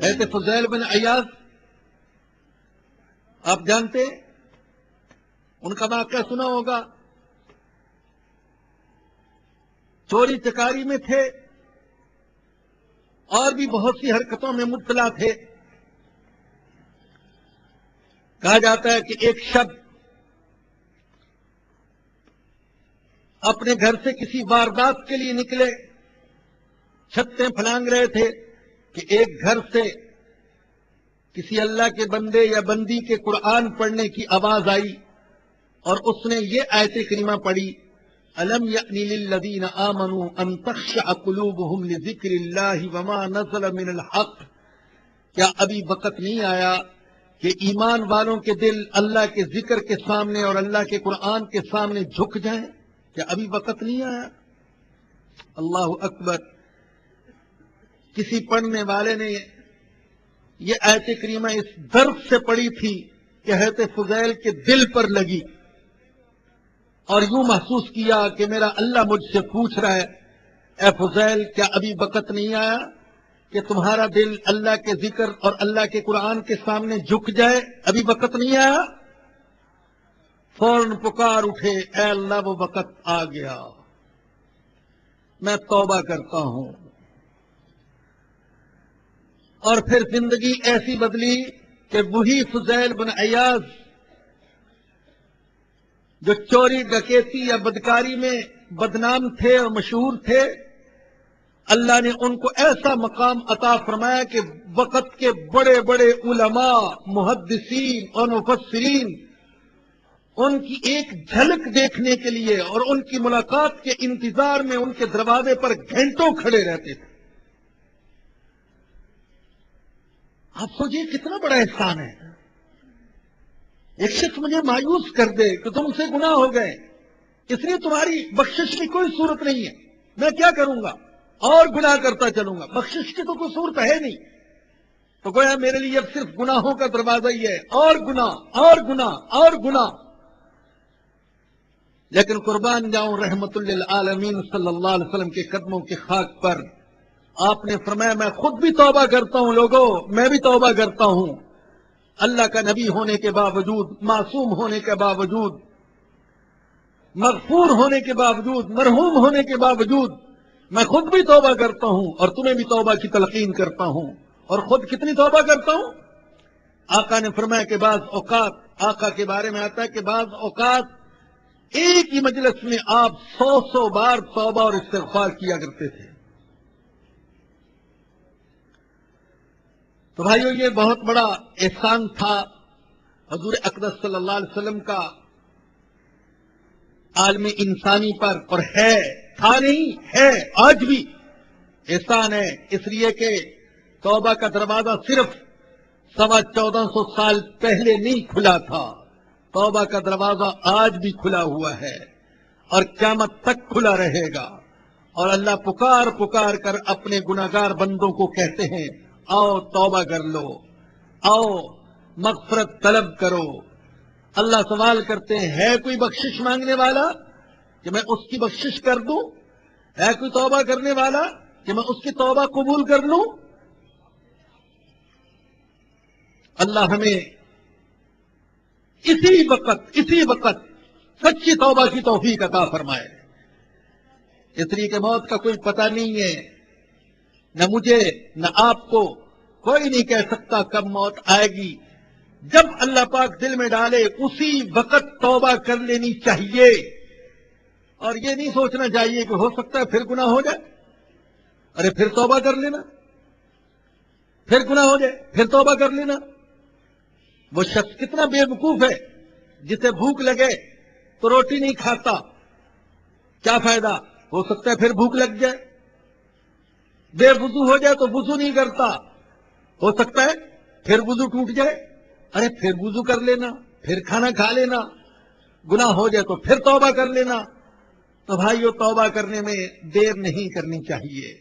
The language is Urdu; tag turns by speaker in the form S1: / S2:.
S1: حضرت فضیل بن عیاض آپ جانتے ہیں، ان کا واقعہ سنا ہوگا، چوری چکاری میں تھے اور بھی بہت سی حرکتوں میں مبتلا تھے۔ کہا جاتا ہے کہ ایک شب اپنے گھر سے کسی واردات کے لیے نکلے، چھتیں پھلانگ رہے تھے کہ ایک گھر سے کسی اللہ کے بندے یا بندی کے قرآن پڑھنے کی آواز آئی، اور اس نے یہ آیت کریمہ پڑھی، أَلَمْ يَأْنِ لِلَّذِينَ آمَنُوا أَن تَخْشَعَ قُلُوبُهُمْ لِذِكْرِ اللَّهِ وَمَا نَزَلَ مِنَ الْحَقِّ۔ کیا ابھی وقت نہیں آیا کہ ایمان والوں کے دل اللہ کے ذکر کے سامنے اور اللہ کے قرآن کے سامنے جھک جائیں؟ کیا ابھی وقت نہیں آیا؟ اللہ اکبر۔ کسی پڑھنے والے نے یہ آیت کریمہ اس درد سے پڑھی تھی کہ حضرت فضیل کے دل پر لگی، اور یوں محسوس کیا کہ میرا اللہ مجھ سے پوچھ رہا ہے، اے فضیل کیا ابھی وقت نہیں آیا کہ تمہارا دل اللہ کے ذکر اور اللہ کے قرآن کے سامنے جھک جائے؟ ابھی وقت نہیں آیا؟ فوراً پکار اٹھے، اے اللہ وہ وقت آ گیا، میں توبہ کرتا ہوں۔ اور پھر زندگی ایسی بدلی کہ وہی فضیل بن عیاض جو چوری ڈکیتی یا بدکاری میں بدنام تھے اور مشہور تھے، اللہ نے ان کو ایسا مقام عطا فرمایا کہ وقت کے بڑے بڑے علماء، محدثین اور مفسرین ان کی ایک جھلک دیکھنے کے لیے اور ان کی ملاقات کے انتظار میں ان کے دروازے پر گھنٹوں کھڑے رہتے تھے۔ آپ سوچئے کتنا بڑا احسان ہے۔ ایک شخص مجھے مایوس کر دے کہ تم سے گناہ ہو گئے، اس لیے تمہاری بخشش کی کوئی صورت نہیں ہے، میں کیا کروں گا؟ اور گناہ کرتا چلوں گا، بخشش کی تو کوئی صورت ہے نہیں، تو گویا میرے لیے اب صرف گناہوں کا دروازہ ہی ہے، اور گناہ اور گناہ اور گناہ۔ لیکن قربان جاؤں رحمت للعالمین صلی اللہ علیہ وسلم کے قدموں کی خاک پر، آپ نے فرمایا میں خود بھی توبہ کرتا ہوں، لوگوں میں بھی توبہ کرتا ہوں، اللہ کا نبی ہونے کے باوجود، معصوم ہونے کے باوجود، مغفور ہونے کے باوجود، مرحوم ہونے کے باوجود میں خود بھی توبہ کرتا ہوں اور تمہیں بھی توبہ کی تلقین کرتا ہوں۔ اور خود کتنی توبہ کرتا ہوں؟ آقا نے فرمایا کہ بعض اوقات، آقا کے بارے میں آتا ہے کہ بعض اوقات ایک ہی مجلس میں آپ 100 بار توبہ اور استغفار کیا کرتے تھے۔ تو بھائیو یہ بہت بڑا احسان تھا حضور اقدس صلی اللہ علیہ وسلم کا عالم انسانی پر، اور ہے، تھا نہیں ہے، آج بھی احسان ہے، اس لیے کہ توبہ کا دروازہ صرف 1450 سال پہلے نہیں کھلا تھا، توبہ کا دروازہ آج بھی کھلا ہوا ہے اور قیامت تک کھلا رہے گا۔ اور اللہ پکار پکار کر اپنے گناہگار بندوں کو کہتے ہیں، آؤ توبہ کر لو، آؤ مغفرت طلب کرو۔ اللہ سوال کرتے ہیں، ہے کوئی بخشش مانگنے والا کہ میں اس کی بخشش کر دوں؟ ہے کوئی توبہ کرنے والا کہ میں اس کی توبہ قبول کر لوں؟ اللہ ہمیں اسی وقت سچی توبہ کی توفیق عطا فرمائے، اس لیے کہ موت کا کوئی پتہ نہیں ہے، نہ مجھے نہ آپ کو کوئی نہیں کہہ سکتا کب موت آئے گی۔ جب اللہ پاک دل میں ڈالے اسی وقت توبہ کر لینی چاہیے، اور یہ نہیں سوچنا چاہیے کہ ہو سکتا ہے پھر گناہ ہو جائے، ارے پھر توبہ کر لینا، پھر گناہ ہو جائے پھر توبہ کر لینا۔ وہ شخص کتنا بے وقوف ہے جسے بھوک لگے تو روٹی نہیں کھاتا، کیا فائدہ؟ ہو سکتا ہے پھر بھوک لگ جائے۔ بے وضو ہو جائے تو وضو نہیں کرتا، ہو سکتا ہے پھر وضو ٹوٹ جائے، ارے پھر وضو کر لینا، پھر کھانا کھا لینا، گناہ ہو جائے تو پھر توبہ کر لینا۔ تو بھائیو توبہ کرنے میں دیر نہیں کرنی چاہیے۔